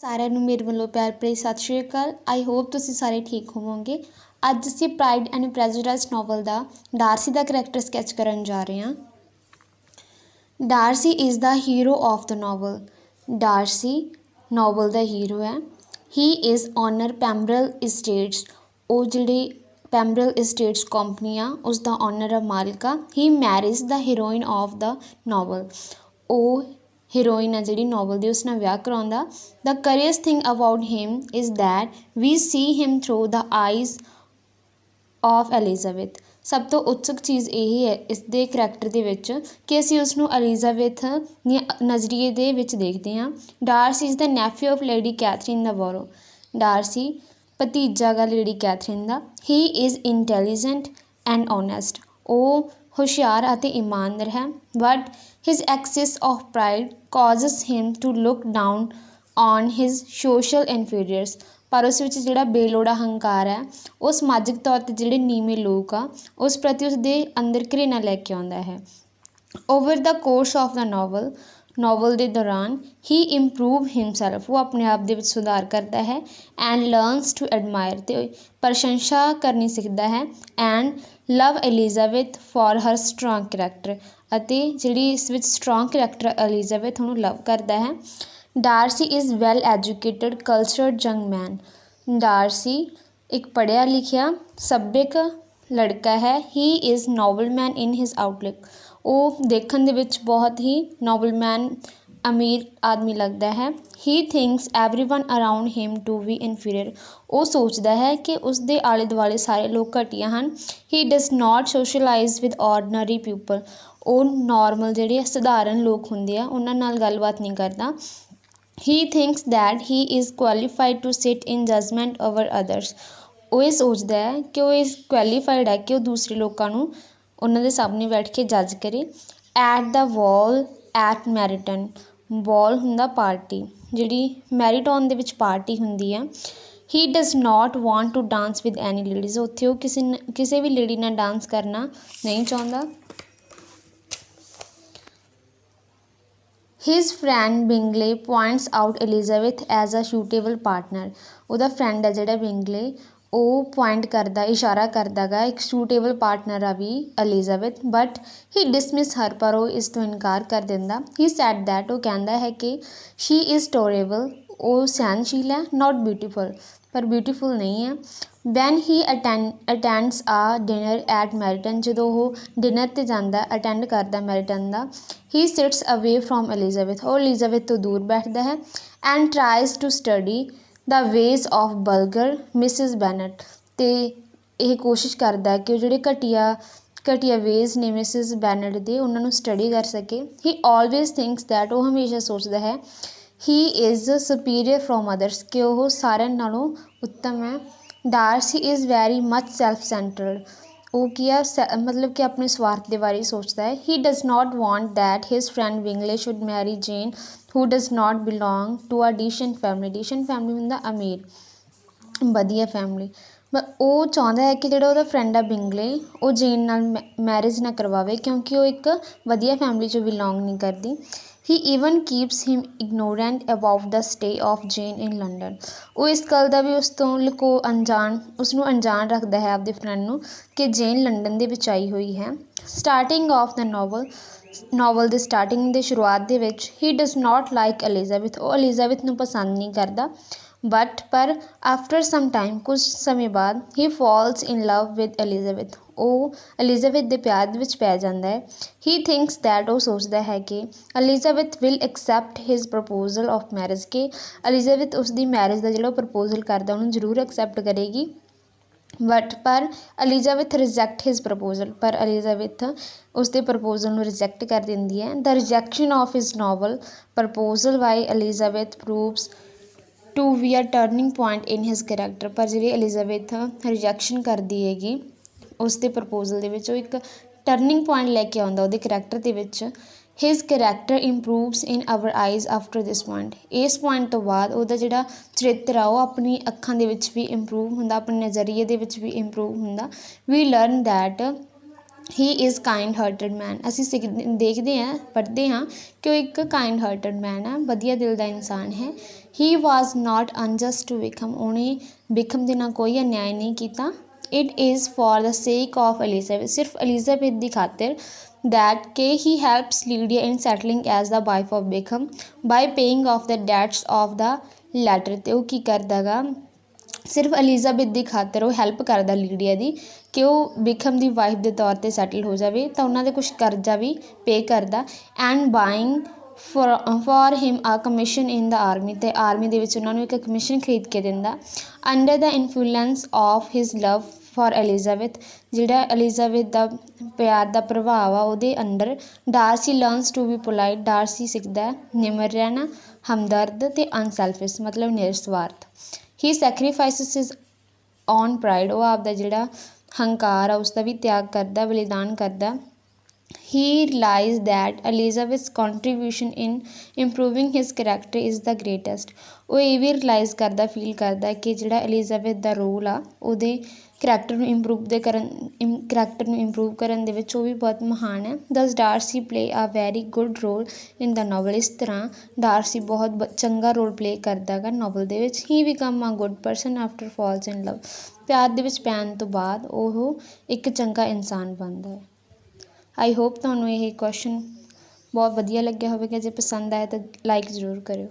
ਸਾਰਿਆਂ ਨੂੰ ਮੇਰੇ ਵੱਲੋਂ ਪਿਆਰ ਭਰੀ ਸਤਿ ਸ਼੍ਰੀ ਅਕਾਲ। ਆਈ ਹੋਪ ਤੁਸੀਂ ਸਾਰੇ ਠੀਕ ਹੋਵੋਗੇ। ਅੱਜ ਅਸੀਂ ਪ੍ਰਾਈਡ ਐਂਡ ਪ੍ਰੈਜੁਡਿਸ ਨਾਵਲ ਦਾ ਡਾਰਸੀ ਦਾ ਕਰੈਕਟਰ ਸਕੈਚ ਕਰਨ ਜਾ ਰਹੇ ਹਾਂ। Darcy is the hero of the novel. Darcy novel ਦਾ ਹੀਰੋ ਹੈ। He is owner Pemberley estates. ਉਹ ਜਿਹੜੀ ਪੈਂਬਰਲ ਇਸਟੇਟਸ ਕੰਪਨੀ ਆ ਉਸ ਦਾ ਓਨਰ ਆ, ਮਾਲਕ ਆ। He marriage the heroine of the novel. ਉਹ ਹੀਰੋਇਨ ਆ ਜਿਹੜੀ ਨਾਵਲ ਦੀ, ਉਸ ਨਾਲ ਵਿਆਹ ਕਰਾਉਂਦਾ। The curious thing about him is that we see him through the eyes of Elizabeth. ਸਭ ਤੋਂ ਉਤਸੁਕ ਚੀਜ਼ ਇਹ ਹੈ ਇਸ ਦੇ ਕਰੈਕਟਰ ਦੇ ਵਿੱਚ ਕਿ ਅਸੀਂ ਉਸਨੂੰ ਐਲਿਜ਼ਾਬੈਥ ਦੀਆਂ ਨਜ਼ਰੀਏ ਦੇ ਵਿੱਚ ਦੇਖਦੇ ਹਾਂ। Darcy is the nephew of Lady Catherine de Bourgh. Darcy ਭਤੀਜਾ ਗਾ ਲੇਡੀ ਕੈਥਰੀਨ ਦਾ। He is intelligent and honest. ਉਹ ਹੁਸ਼ਿਆਰ ਅਤੇ ਇਮਾਨਦਾਰ ਹੈ। But his excess of pride causes him to look down on his social inferiors. ਪਰ ਉਸ ਵਿੱਚ ਜਿਹੜਾ ਬੇਲੋੜਾ ਹੰਕਾਰ ਹੈ ਉਹ ਸਮਾਜਿਕ ਤੌਰ 'ਤੇ ਜਿਹੜੇ ਨੀਵੇਂ ਲੋਕ ਆ ਉਸ ਪ੍ਰਤੀ ਉਸਦੇ ਅੰਦਰ ਘ੍ਰਿਣਾ ਲੈ ਕੇ ਆਉਂਦਾ ਹੈ। Over the course of the novel ਦੇ ਦੌਰਾਨ ਹੀ ਇੰਪਰੂਵ ਹਿਮਸੈਲਫ। ਉਹ ਆਪਣੇ ਆਪ ਦੇ ਵਿੱਚ ਸੁਧਾਰ ਕਰਦਾ ਹੈ। And learns to admire. ਅਤੇ ਪ੍ਰਸ਼ੰਸਾ ਕਰਨੀ ਸਿੱਖਦਾ ਹੈ। And love Elizabeth for her strong character. ਅਤੇ ਜਿਹੜੀ ਇਸ ਵਿੱਚ ਸਟਰੋਂਗ ਕਰੈਕਟਰ ਐਲਿਜ਼ਾਬੈਥ ਉਹਨੂੰ ਲਵ ਕਰਦਾ ਹੈ। Darcy is well educated cultured young man. Darcy ਇੱਕ ਪੜ੍ਹਿਆ ਲਿਖਿਆ ਸੱਭਿਅਕ ਲੜਕਾ ਹੈ। He is nobleman in his outlook. ਉਹ ਦੇਖਣ ਦੇ ਵਿੱਚ ਬਹੁਤ ਹੀ ਨੋਬਲਮੈਨ ਅਮੀਰ ਆਦਮੀ ਲੱਗਦਾ ਹੈ। He thinks everyone around him to be inferior. ਉਹ ਸੋਚਦਾ ਹੈ ਕਿ ਉਸਦੇ ਆਲੇ ਦੁਆਲੇ ਸਾਰੇ ਲੋਕ ਘਟੀਆ ਹਨ। He does not socialize with ordinary people. ਉਹ ਨੋਰਮਲ ਜਿਹੜੇ ਸਧਾਰਨ ਲੋਕ ਹੁੰਦੇ ਆ ਉਹਨਾਂ ਨਾਲ ਗੱਲਬਾਤ ਨਹੀਂ ਕਰਦਾ। He thinks that he is qualified to sit in judgment over others. ਉਹ ਇਹ ਸੋਚਦਾ ਹੈ ਕਿ ਉਹ ਇਸ ਕੁਆਲੀਫਾਈਡ ਹੈ ਕਿ ਉਹ ਦੂਸਰੇ ਲੋਕਾਂ ਨੂੰ ਉਹਨਾਂ ਦੇ ਸਾਹਮਣੇ ਬੈਠ ਕੇ ਜੱਜ ਕਰੇ। At the ball at ਮੈਰਿਟਨ। ਬਾਲ ਹੁੰਦਾ ਪਾਰਟੀ, ਜਿਹੜੀ ਮੈਰੀਟੋਨ ਦੇ ਵਿੱਚ ਪਾਰਟੀ ਹੁੰਦੀ ਆ। He does not want to dance with any ladies. ਉੱਥੇ ਉਹ ਕਿਸੇ ਵੀ ਲੇਡੀ ਨਾਲ ਡਾਂਸ ਕਰਨਾ ਨਹੀਂ ਚਾਹੁੰਦਾ। His friend Bingley points out Elizabeth as a suitable partner. ਉਹਦਾ ਫਰੈਂਡ ਹੈ ਜਿਹੜਾ ਬਿੰਗਲੇ, ਉਹ ਪੁਆਇੰਟ ਕਰਦਾ, ਇਸ਼ਾਰਾ ਕਰਦਾ ਗਾ ਇੱਕ ਸੂਟੇਬਲ ਪਾਰਟਨਰ ਆ ਵੀ ਐਲਿਜ਼ਾਬੈਥ। ਬਟ ਹੀ ਡਿਸਮਿਸ ਹਰ। ਪਰ ਉਹ ਇਸ ਤੋਂ ਇਨਕਾਰ ਕਰ ਦਿੰਦਾ। ਹੀ ਸੈਡ ਦੈਟ। ਉਹ ਕਹਿੰਦਾ ਹੈ ਕਿ ਸ਼ੀ ਇਜ਼ ਟੋਲਰੇਬਲ। ਉਹ ਸਹਿਨਸ਼ੀਲ ਹੈ। Note beautiful. ਪਰ ਬਿਊਟੀਫੁਲ ਨਹੀਂ ਹੈ। ਵੈਨ ਹੀ ਅਟੈਂਡਸ ਆ ਡਿਨਰ ਐਟ ਮੈਰੀਟਨ। ਜਦੋਂ ਉਹ ਡਿਨਰ 'ਤੇ ਜਾਂਦਾ, ਅਟੈਂਡ ਕਰਦਾ ਮੈਰੀਟਨ ਦਾ। ਹੀ ਸਿਟਸ ਅਵੇ ਫਰੋਮ ਐਲਿਜ਼ਾਬੈਥ। ਉਹ ਐਲਿਜ਼ਾਬੈਥ ਤੋਂ ਦੂਰ ਬੈਠਦਾ ਹੈ। And tries to study the ways of vulgar Mrs Bennet. ਅਤੇ ਇਹ ਕੋਸ਼ਿਸ਼ ਕਰਦਾ ਕਿ ਉਹ ਜਿਹੜੇ ਘਟੀਆ ਵੇਜ਼ ਨੇ ਮਿਸਿਸ ਬੈਨਟ ਦੇ ਉਹਨਾਂ ਨੂੰ ਸਟੱਡੀ ਕਰ ਸਕੇ। He always thinks that. ਉਹ ਹਮੇਸ਼ਾ ਸੋਚਦਾ ਹੈ he is superior from others, ਕਿ ਉਹ ਸਾਰਿਆਂ ਨਾਲੋਂ ਉੱਤਮ ਹੈ। Darcy is very much self centred. ਉਹ ਕੀ ਆ ਮਤਲਬ ਕਿ ਆਪਣੇ ਸਵਾਰਥ ਦੇ ਬਾਰੇ ਸੋਚਦਾ ਹੈ। He does not want that his friend Bingley should marry Jane who does not belong to a decent family. Decent family ਹੁੰਦਾ ਅਮੀਰ, ਵਧੀਆ ਫੈਮਿਲੀ। ਉਹ ਚਾਹੁੰਦਾ ਹੈ ਕਿ ਜਿਹੜਾ ਉਹਦਾ ਫਰੈਂਡ ਆ ਬਿੰਗਲੇ, ਉਹ ਜੇਨ ਨਾਲ ਮੈਰਿਜ ਨਾ ਕਰਵਾਵੇ ਕਿਉਂਕਿ ਉਹ ਇੱਕ ਵਧੀਆ ਫੈਮਿਲੀ 'ਚੋਂ ਬਿਲੋਂਗ ਨਹੀਂ ਕਰਦੀ। He even keeps him ignorant about the stay of Jane in London. ਉਹ ਇਸ ਗੱਲ ਦਾ ਵੀ ਉਸ ਤੋਂ ਉਸਨੂੰ ਅਣਜਾਣ ਰੱਖਦਾ ਹੈ ਆਪਦੇ ਫਰੈਂਡ ਨੂੰ ਕਿ ਜੇਨ ਲੰਡਨ ਦੇ ਵਿੱਚ ਆਈ ਹੋਈ ਹੈ। ਸਟਾਰਟਿੰਗ ਆਫ ਦਾ ਨਾਵਲ ਦੇ ਸਟਾਰਟਿੰਗ ਦੇ ਸ਼ੁਰੂਆਤ ਦੇ ਵਿੱਚ ਹੀ ਡਜ਼ ਨਾਟ ਲਾਈਕ ਐਲਿਜ਼ਾਬੈਥ। ਉਹ ਐਲਿਜ਼ਾਬੈਥ ਨੂੰ ਪਸੰਦ ਨਹੀਂ ਕਰਦਾ। ਪਰ ਆਫਟਰ ਸਮ ਟਾਈਮ, ਕੁਝ ਸਮੇਂ ਬਾਅਦ he falls in love with Elizabeth. ਉਹ ਐਲਿਜ਼ਾਬੈਥ ਦੇ ਪਿਆਰ ਦੇ ਵਿੱਚ ਪੈ ਜਾਂਦਾ ਹੈ। He thinks that. ਉਹ ਸੋਚਦਾ ਹੈ ਕਿ Elizabeth will accept his proposal of marriage. ਕਿ ਐਲਿਜ਼ਾਬੈਥ ਉਸਦੀ ਮੈਰਿਜ ਦਾ ਜਿਹੜਾ ਪ੍ਰਪੋਜ਼ਲ ਕਰਦਾ ਉਹਨੂੰ ਜ਼ਰੂਰ ਐਕਸੈਪਟ ਕਰੇਗੀ। ਪਰ ਐਲਿਜ਼ਾਬੈਥ ਰਿਜੈਕਟ ਹਿਜ਼ ਪ੍ਰਪੋਜ਼ਲ। ਪਰ ਐਲਿਜ਼ਾਬੈਥ ਉਸਦੇ ਪ੍ਰਪੋਜ਼ਲ ਨੂੰ ਰਿਜੈਕਟ ਕਰ ਦਿੰਦੀ ਹੈ। The rejection of his novel proposal by Elizabeth proves to be a turning point in his character. ਪਰ ਜਿਹੜੀ ਐਲਿਜ਼ਾਬੈਥ ਰਿਜੈਕਸ਼ਨ ਕਰਦੀ ਹੈਗੀ ਉਸ ਦੇ ਪ੍ਰਪੋਜ਼ਲ ਦੇ ਵਿੱਚ, ਉਹ ਇੱਕ ਟਰਨਿੰਗ ਪੁਆਇੰਟ ਲੈ ਕੇ ਆਉਂਦਾ ਉਹਦੇ ਕਰੈਕਟਰ ਦੇ ਵਿੱਚ। His character improves in our eyes after this point. ਇਸ ਪੁਆਇੰਟ ਤੋਂ ਬਾਅਦ ਉਹਦਾ ਜਿਹੜਾ ਚਰਿੱਤਰ ਆ ਉਹ ਆਪਣੀ ਅੱਖਾਂ ਦੇ ਵਿੱਚ ਵੀ ਇੰਪਰੂਵ ਹੁੰਦਾ, ਆਪਣੇ ਨਜ਼ਰੀਏ ਦੇ ਵਿੱਚ ਵੀ ਇੰਪਰੂਵ ਹੁੰਦਾ। We learn that he is kind hearted man. ਅਸੀਂ ਦੇਖਦੇ ਹਾਂ ਪੜ੍ਹਦੇ ਹਾਂ ਕਿ ਉਹ ਇੱਕ ਕਾइंड ਹਾਰਟਡ ਮੈਨ ਹੈ, ਵਧੀਆ ਦਿਲ ਦਾ ਇਨਸਾਨ ਹੈ। ਹੀ ਵਾਜ਼ ਨਾਟ ਅਨਜਸਟ ਟੂ ਵਿਕਮ, ਉਹਨੇ ਵਿਕਮ ਦੇ ਨਾਲ ਕੋਈ ਅਨਿਆਏ ਨਹੀਂ ਕੀਤਾ। It is for the sake of Elizabeth, सिर्फ एलिजाबेथ ਦੀ ਖਾਤਰ। that ਕਿ he helps Lydia in settling as the wife of Wickham by paying off the debts of the latter। ਤੇ ਉਹ ਕੀ ਕਰਦਾ ਗਾ, ਸਿਰਫ ਐਲਿਜ਼ਾਬeth ਦੀ ਖਾਤਰ ਉਹ ਹੈਲਪ ਕਰਦਾ ਲੀਡੀਆ ਦੀ ਕਿ ਉਹ ਵਿਕਹਮ ਦੀ ਵਾਈਫ ਦੇ ਤੌਰ 'ਤੇ ਸੈਟਲ ਹੋ ਜਾਵੇ, ਤਾਂ ਉਹਨਾਂ ਦੇ ਕੁਛ ਕਰਜ਼ਾ ਵੀ ਪੇ ਕਰਦਾ। ਐਂਡ ਬਾਇੰਗ ਫॉर ਹਿਮ ਆ ਕਮਿਸ਼ਨ ਇਨ ਦਾ ਆਰਮੀ, ਅਤੇ ਆਰਮੀ ਦੇ ਵਿੱਚ ਉਹਨਾਂ ਨੂੰ ਇੱਕ ਕਮਿਸ਼ਨ ਖਰੀਦ ਕੇ ਦਿੰਦਾ। Under the influence of his love for Elizabeth, ਜਿਹੜਾ ਐਲਿਜ਼ਾਬeth ਦਾ ਪਿਆਰ ਦਾ ਪ੍ਰਭਾਵ ਆ ਉਹਦੇ under. Dorsey learns to be polite, Dorsey ਸਿੱਖਦਾ ਨਿਮਰ ਰਹਿਣਾ, ਹਮਦਰਦ ਅਤੇ ਅਨਸੈਲਫਿਸ਼ ਮਤਲਬ ਨਿਰਸਵਾਰਥ। ਹੀ ਸੈਕਰੀਫਾਈਸਿਸ ਹਿਜ਼ ਔਨ ਪ੍ਰਾਈਡ, ਉਹ ਆਪਦਾ ਜਿਹੜਾ ਹੰਕਾਰ ਆ ਉਸਦਾ ਵੀ ਤਿਆਗ ਕਰਦਾ, ਬਲੀਦਾਨ ਕਰਦਾ। he realized that Elizabeth's contribution in improving his character is the greatest। ਉਹ ਇਹ ਵੀ ਰਿਲਾਈਜ਼ ਕਰਦਾ, ਫੀਲ ਕਰਦਾ ਕਿ ਜਿਹੜਾ ਐਲਿਜ਼ਾਬeth ਦਾ ਰੋਲ ਆ ਉਹਦੇ ਕਰੈਕਟਰ ਨੂੰ ਇੰਪਰੂਵ ਕਰਨ ਦੇ ਵਿੱਚ ਉਹ ਵੀ ਬਹੁਤ ਮਹਾਨ ਹੈ। This Darcy play a very good role in the novel, ਇਸ ਤਰ੍ਹਾਂ ਡਾਰਸੀ ਬਹੁਤ ਚੰਗਾ ਰੋਲ ਪਲੇ ਕਰਦਾ ਗਾ ਨਾਵਲ ਦੇ ਵਿੱਚ। He become a good person after falls in love, ਪਿਆਰ ਦੇ ਵਿੱਚ ਪੈਣ ਤੋਂ ਬਾਅਦ ਉਹ ਇੱਕ ਚੰਗਾ ਇਨਸਾਨ ਬਣਦਾ ਹੈ। ਆਈ ਹੋਪ ਤੁਹਾਨੂੰ ਇਹ ਕੁਐਸਚਨ ਬਹੁਤ ਵਧੀਆ ਲੱਗਿਆ ਹੋਵੇਗਾ। ਜੇ ਪਸੰਦ ਆਇਆ ਤਾਂ ਲਾਈਕ ਜ਼ਰੂਰ ਕਰਿਓ।